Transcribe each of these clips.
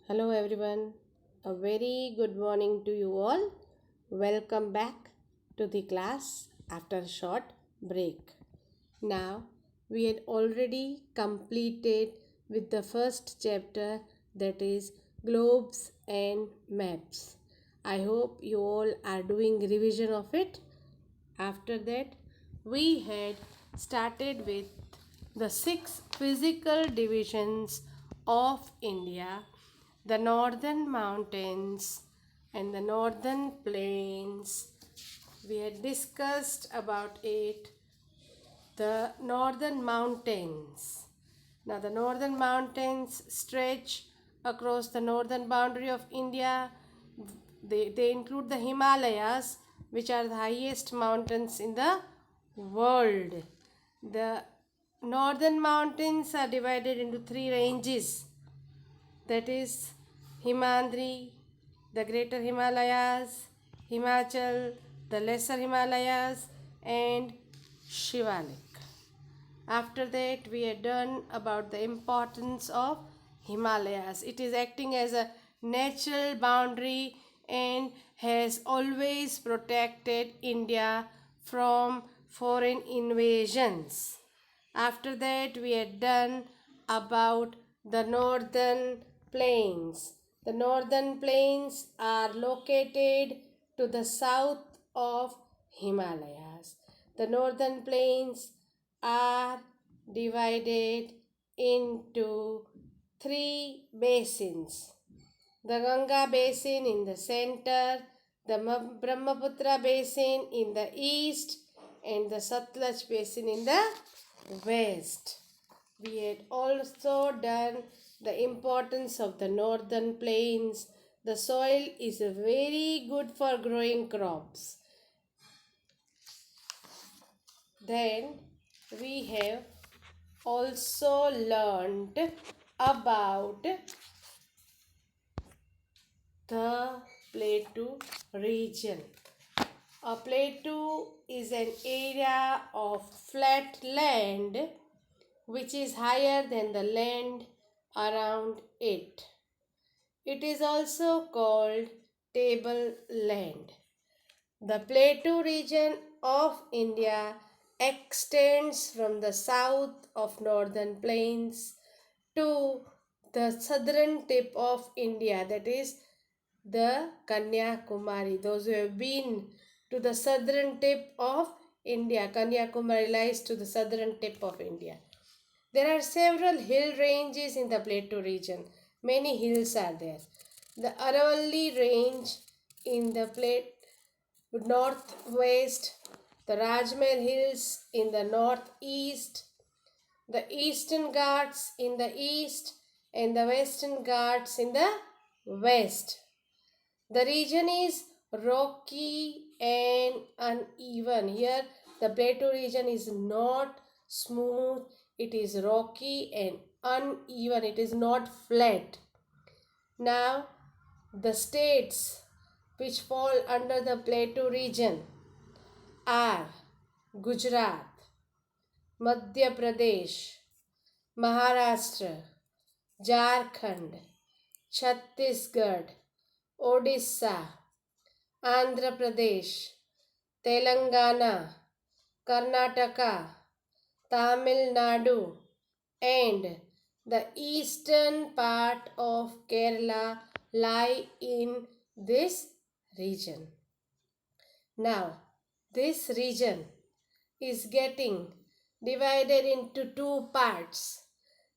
Hello everyone, a very good morning to you all. Welcome back to the class after a short break. Now, we had already completed with the first chapter, that is globes and maps. I hope you all are doing revision of it. After that, we had started with the six physical divisions of India, the northern mountains and the northern plains. We had discussed about it, the northern mountains. Now, the northern mountains stretch across the northern boundary of India. They include the Himalayas, which are the highest mountains in the world. The northern mountains are divided into three ranges, that is Himandri, the greater Himalayas, Himachal, the lesser Himalayas, and Shivalik. After that, we are done about the importance of Himalayas. It is acting as a natural boundary and has always protected India from foreign invasions. After that, we are done about the northern plains. The northern plains are located to the south of Himalayas. The northern plains are divided into three basins: the Ganga basin in the center, the Brahmaputra basin in the east, and the Satluj basin in the west. We had also done the importance of the northern plains. The soil is very good for growing crops. Then we have also learned about the Plateau region. A plateau is an area of flat land which is higher than the land around it. It is also called tableland. The Plateau region of India extends from the south of northern plains to the southern tip of India, that is the Kanyakumari. Those who have been to the southern tip of India, Kanyakumari lies to the southern tip of India. There are several hill ranges in the Plateau region. Many hills are there. The Aravalli range in the northwest, the Rajmahal hills in the northeast, the Eastern Ghats in the east, and the Western Ghats in the west. The region is rocky and uneven. Here, the Plateau region is not smooth, it is rocky and uneven, it is not flat. Now, the states which fall under the Plateau region are Gujarat, Madhya Pradesh, Maharashtra, Jharkhand, Chhattisgarh, Odisha, Andhra Pradesh, Telangana, Karnataka, Tamil Nadu, and the eastern part of Kerala lie in this region. Now, this region is getting divided into two parts.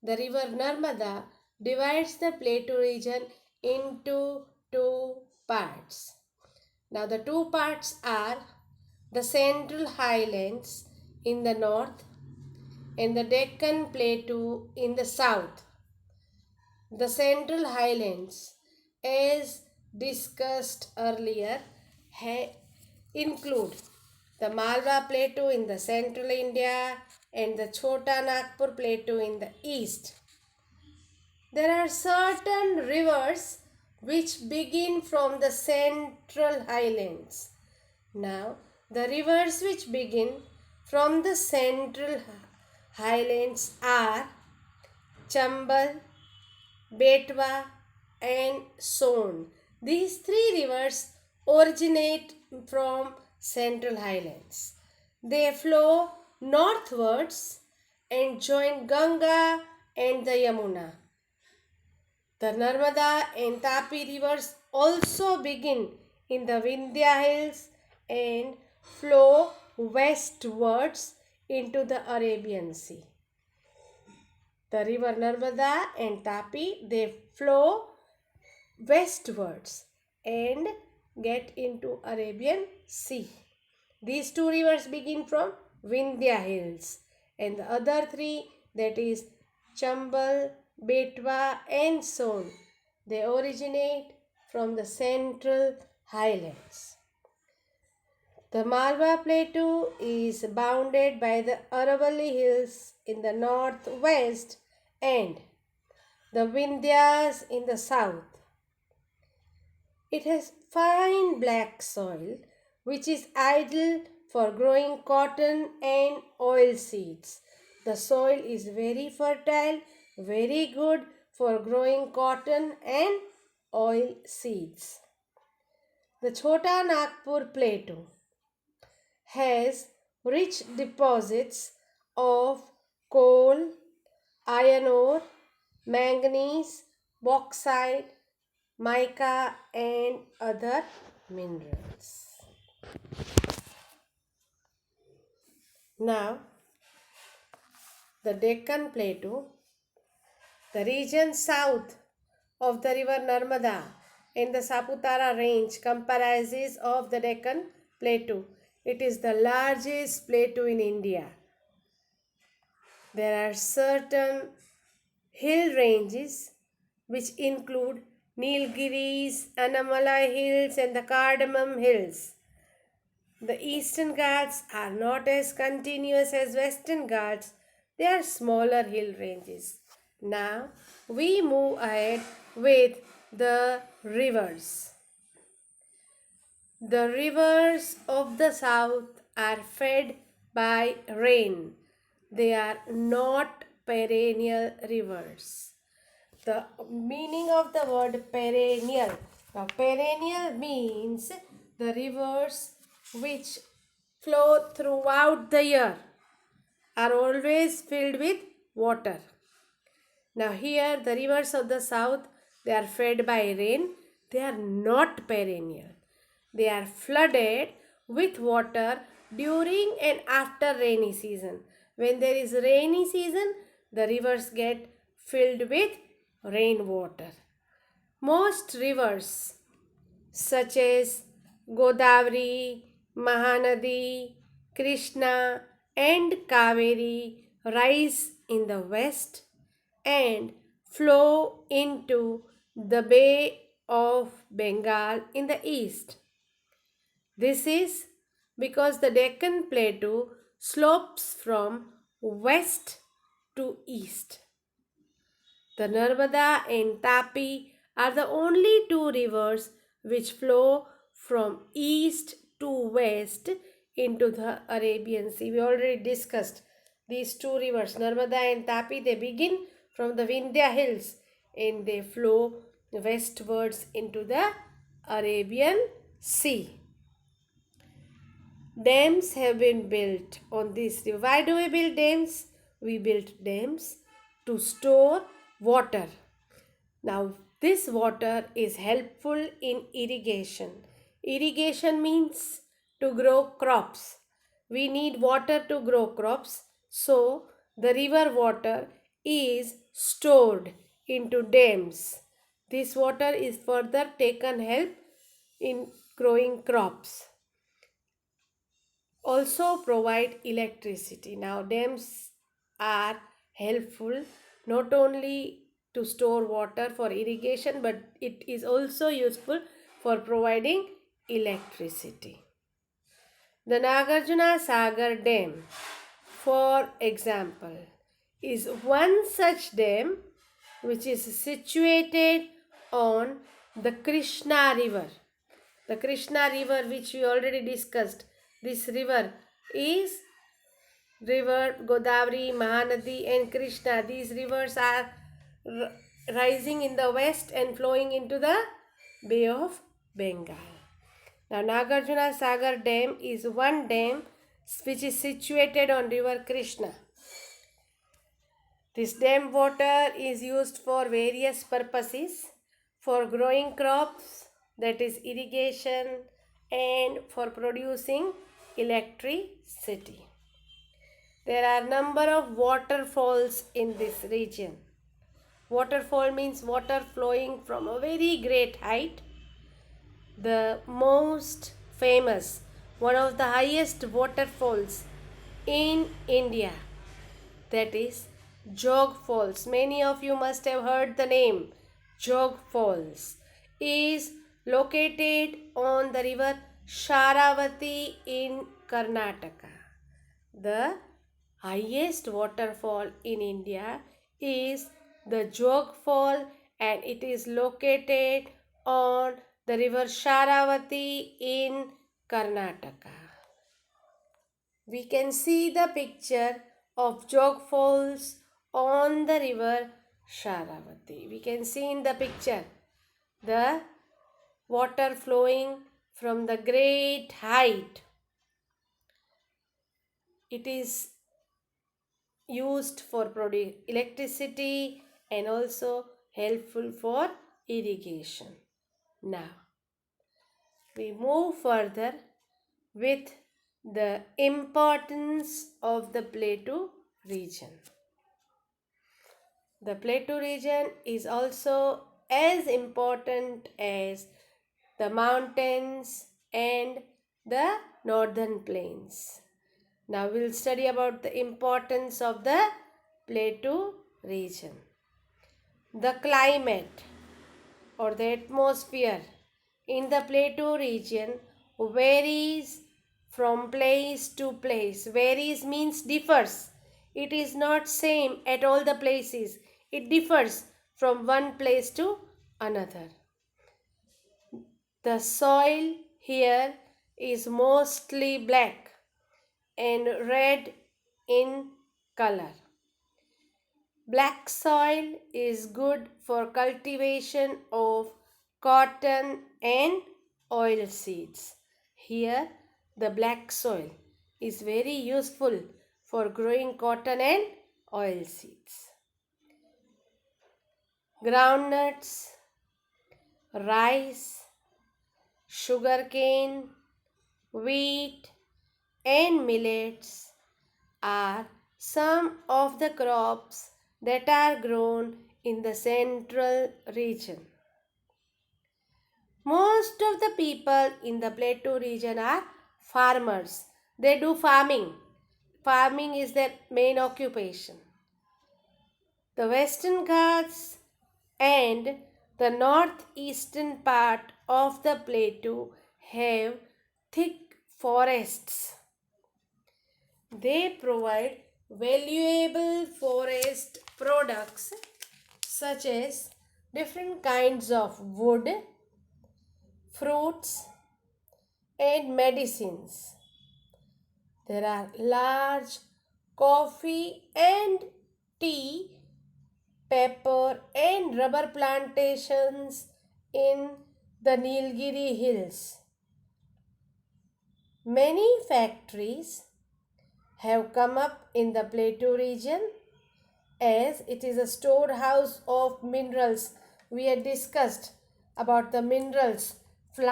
The river Narmada divides the Plateau region into two parts. Now, the two parts are the Central Highlands in the north and the Deccan Plateau in the south. The Central Highlands, as discussed earlier, include the Malwa Plateau in the central India and the Chota Nagpur Plateau in the east. There are certain rivers which begin from the Central Highlands. Now, the rivers which begin from the Central Highlands are Chambal, Betwa, and Son. These three rivers originate from Central Highlands. They flow northwards and join Ganga and the Yamuna. The Narmada and Tapi rivers also begin in the Vindhya hills and flow westwards into the Arabian Sea. The river Narmada and Tapi, they flow westwards and get into Arabian Sea. These two rivers begin from Vindhya hills, and the other three, that is Chambal, Betwa and Son, they originate from the Central Highlands. The Malwa Plateau is bounded by the Aravalli Hills in the northwest and the Vindhyas in the south. It has fine black soil which is ideal for growing cotton and oil seeds. The soil is very fertile, very good for growing cotton and oil seeds. The Chota Nagpur Plateau has rich deposits of coal, iron ore, manganese, bauxite, mica and other minerals. Now, the Deccan Plateau, the region south of the river Narmada in the Saputara range comprises of the Deccan Plateau. It is the largest plateau in India. There are certain hill ranges which include Nilgiris, Annamalai Hills and the Cardamom Hills. The Eastern Ghats are not as continuous as Western Ghats. They are smaller hill ranges. Now we move ahead with the rivers. The rivers of the south are fed by rain. They are not perennial rivers. The meaning of the word perennial. Now, perennial means the rivers which flow throughout the year are always filled with water. Now, here the rivers of the south, they are fed by rain. They are not perennial. They are flooded with water during and after rainy season. When there is rainy season, the rivers get filled with rainwater. Most rivers such as Godavari, Mahanadi, Krishna and Kaveri rise in the west and flow into the Bay of Bengal in the east. This is because the Deccan Plateau slopes from west to east. The Narmada and Tapi are the only two rivers which flow from east to west into the Arabian Sea. We already discussed these two rivers, Narmada and Tapi. They begin from the Vindhya hills and they flow westwards into the Arabian Sea. Dams have been built on this river. Why do we build dams? We build dams to store water. Now, this water is helpful in irrigation. Irrigation means to grow crops. We need water to grow crops. So, the river water is stored into dams. This water is further taken help in growing crops. Also provide electricity. Now, dams are helpful not only to store water for irrigation, but it is also useful for providing electricity. The Nagarjuna Sagar Dam, for example, is one such dam which is situated on the Krishna River. The Krishna River, which we already discussed, this river is river Godavari, Mahanadi and Krishna. These rivers are rising in the west and flowing into the Bay of Bengal. Now, Nagarjuna Sagar Dam is one dam which is situated on River Krishna. This dam water is used for various purposes, for growing crops, that is irrigation, and for producing electricity. There are number of waterfalls in this region. Waterfall means water flowing from a very great height. The most famous, one of the highest waterfalls in India, that is Jog Falls. Many of you must have heard the name Jog Falls. Is located on the river Sharavati in Karnataka. The highest waterfall in India is the Jog Fall, and it is located on the river Sharavati in Karnataka. We can see the picture of Jog Falls on the river Sharavati. We can see in the picture the water flowing from the great height. It is used for producing electricity and also helpful for irrigation. Now, we move further with the importance of the Plateau region. The Plateau region is also as important as the mountains and the northern plains. Now we'll study about the importance of the Plateau region. The climate or the atmosphere in the Plateau region varies from place to place. Varies means differs. It is not same at all the places. It differs from one place to another. The soil here is mostly black and red in color. Black soil is good for cultivation of cotton and oil seeds. Here, the black soil is very useful for growing cotton and oil seeds. Groundnuts, rice, sugarcane, wheat, and millets are some of the crops that are grown in the central region. Most of the people in the Plateau region are farmers. They do farming. Farming is their main occupation. The Western Ghats and the northeastern part of the Plateau have thick forests. They provide valuable forest products such as different kinds of wood, fruits, and medicines. There are large coffee and tea, pepper, and rubber plantations in the Nilgiri Hills. Many factories have come up in the Plateau region as it is a storehouse of minerals. We had discussed about the minerals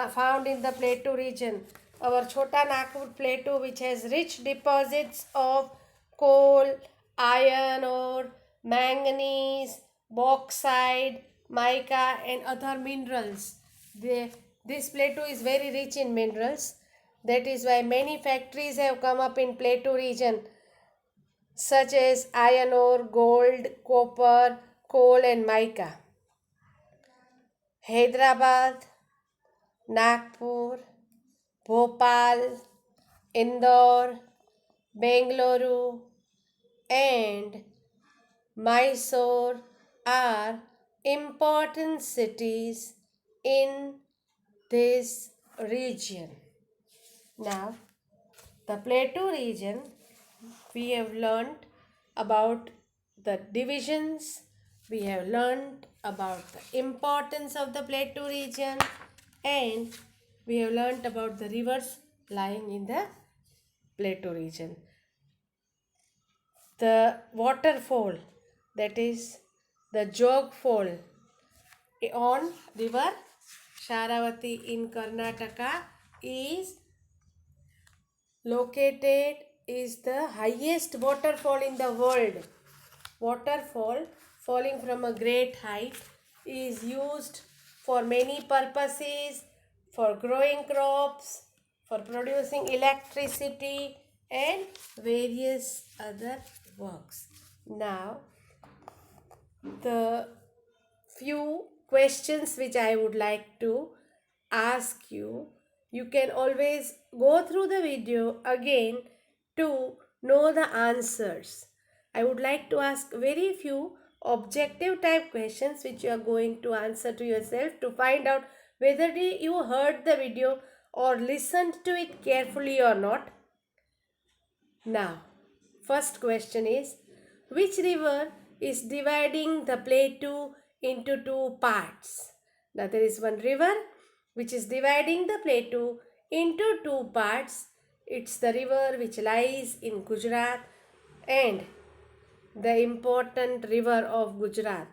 found in the Plateau region. Our Chota Nagpur Plateau, which has rich deposits of coal, iron ore, manganese, bauxite, mica, and other minerals. This plateau is very rich in minerals. That is why many factories have come up in Plateau region, such as iron ore, gold, copper, coal, and mica. Hyderabad, Nagpur, Bhopal, Indore, Bengaluru, and Mysore are important cities in this region. Now, the Plateau region, we have learned about the divisions we have learned about the importance of the Plateau region, and we have learned about the rivers lying in the Plateau region. The waterfall, that is the Jog Fall on river Sharavati in Karnataka, is located, is the highest waterfall in the world. Waterfall falling from a great height is used for many purposes, for growing crops, for producing electricity, and various other works. Now, the few questions which I would like to ask you, you can always go through the video again to know the answers. I would like to ask very few objective type questions which you are going to answer to yourself to find out whether you heard the video or listened to it carefully or not. Now, first question is, which river is dividing the plateau into two parts? Now, there is one river which is dividing the plateau into two parts. It's the river which lies in Gujarat and the important river of Gujarat.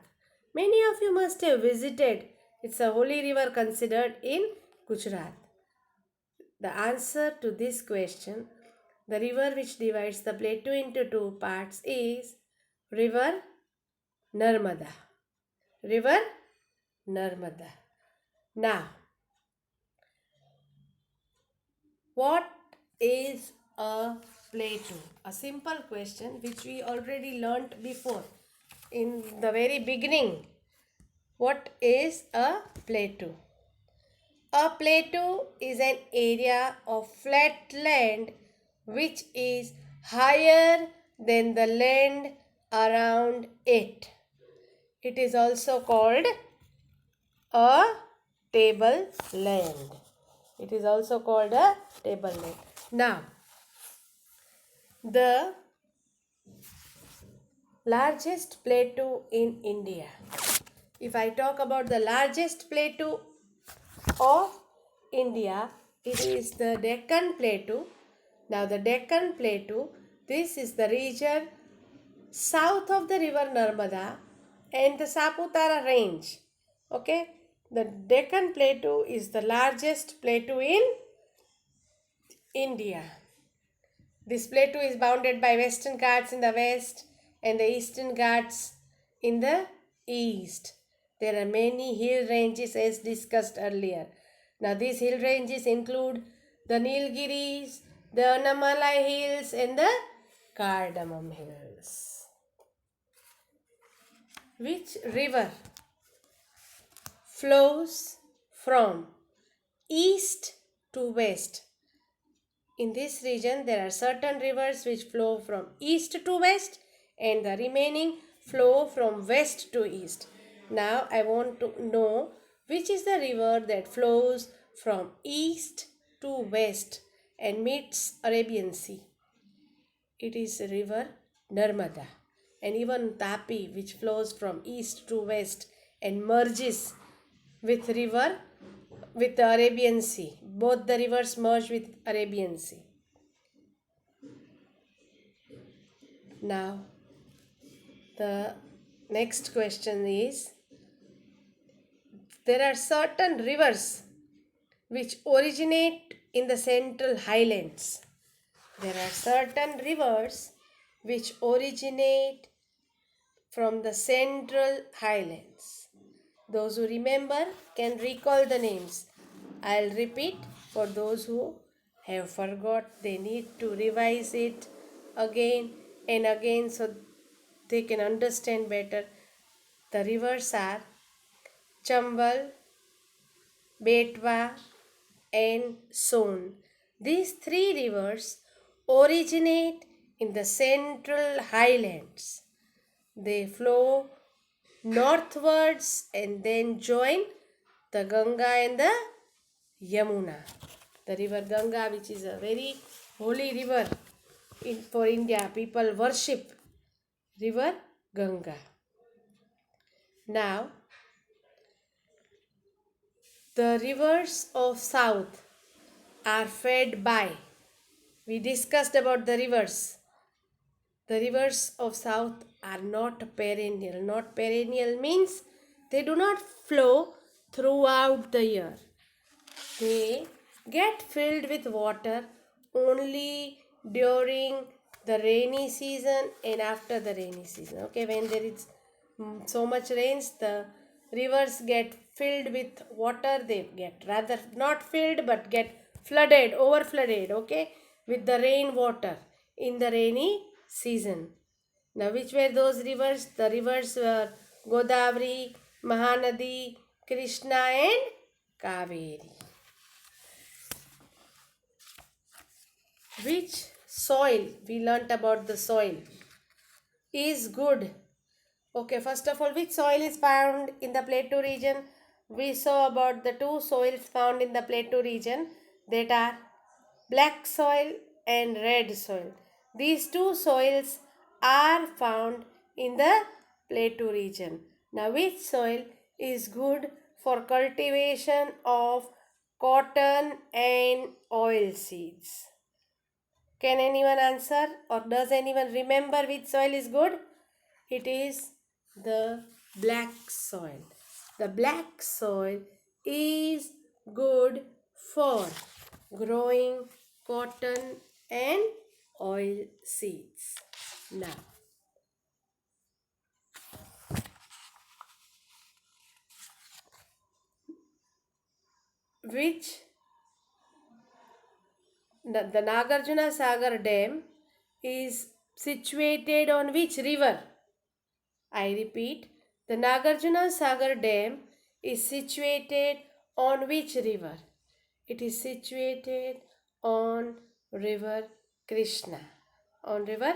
Many of you must have visited. It's a holy river considered in Gujarat. The answer to this question, the river which divides the plateau into two parts, is River Narmada. River Narmada. Now, what is a plateau? A simple question which we already learnt before in the very beginning. What is a plateau? A plateau is an area of flat land which is higher than the land around it. It is also called a tableland. It is also called a tableland. Now, the largest plateau in India. If I talk about the largest plateau of India, it is the Deccan Plateau. Now, the Deccan Plateau, this is the region south of the river Narmada and the Saputara range. Okay, the Deccan Plateau is the largest plateau in India. This plateau is bounded by Western Ghats in the west and the Eastern Ghats in the east. There are many hill ranges as discussed earlier. Now, these hill ranges include the Nilgiris, the Annamalai Hills, and the Cardamom Hills. Which river flows from east to west? In this region, there are certain rivers which flow from east to west and the remaining flow from west to east. Now, I want to know which is the river that flows from east to west and meets Arabian Sea. It is river Narmada, and even Tapi, which flows from east to west and merges with the Arabian Sea. Both the rivers merge with Arabian Sea. Now, the next question is, there are certain rivers which originate in the central highlands. There are certain rivers which originate from the central highlands. Those who remember can recall the names. I'll repeat for those who have forgot. They need to revise it again and again so they can understand better. The rivers are Chambal, Betwa, and Son. These three rivers originate in the central highlands. They flow northwards and then join the Ganga and the Yamuna. The river Ganga, which is a very holy river for India, people worship river Ganga. Now, the rivers of south are fed by. We discussed about the rivers. The rivers of south are not perennial. Not perennial means they do not flow throughout the year. They get filled with water only during the rainy season and after the rainy season. Okay, when there is so much rains, the rivers get filled with water. They get rather not filled but get flooded, over flooded, okay, with the rain water in the rainy season. Now, which were those rivers? The rivers were Godavari, Mahanadi, Krishna, and Kaveri. Which soil? We learnt about the soil is good. Okay, first of all, which soil is found in the Plateau region? We saw about the two soils found in the Plateau region, that are black soil and red soil. These two soils are found in the Plateau region. Now, which soil is good for cultivation of cotton and oil seeds? Can anyone answer, or does anyone remember which soil is good? It is the black soil. The black soil is good for growing cotton and oil seeds. Now, which the Nagarjuna Sagar Dam is situated on which river? I repeat, the Nagarjuna Sagar Dam is situated on which river? It is situated on river Krishna. On river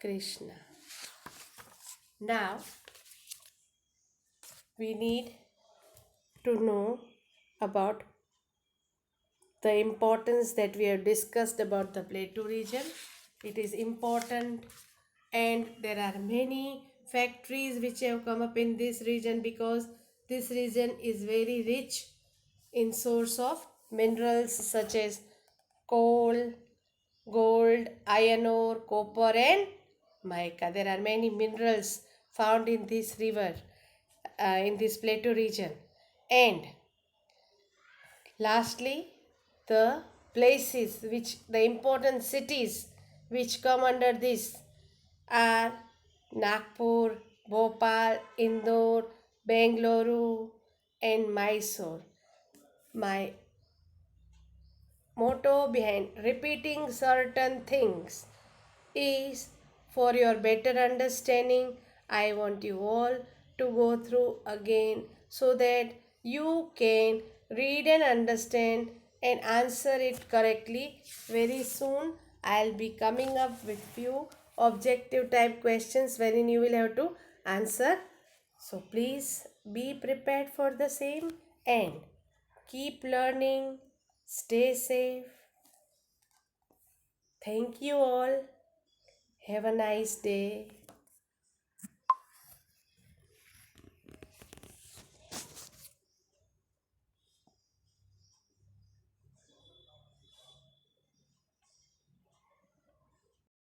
Krishna. Now, we need to know about the importance that we have discussed about the Plateau region. It is important, and there are many factories which have come up in this region because this region is very rich in source of minerals such as coal, gold, iron ore, copper, and mica. There are many minerals found in this river, in this Plateau region. And lastly, the places which, the important cities which come under this are Nagpur, Bhopal, Indore, Bengaluru, and Mysore. My motto behind repeating certain things is for your better understanding. I want you all to go through again so that you can read and understand and answer it correctly. Very soon I'll be coming up with few objective type questions wherein you will have to answer. So please be prepared for the same and keep learning. Stay safe. Thank you all. Have a nice day.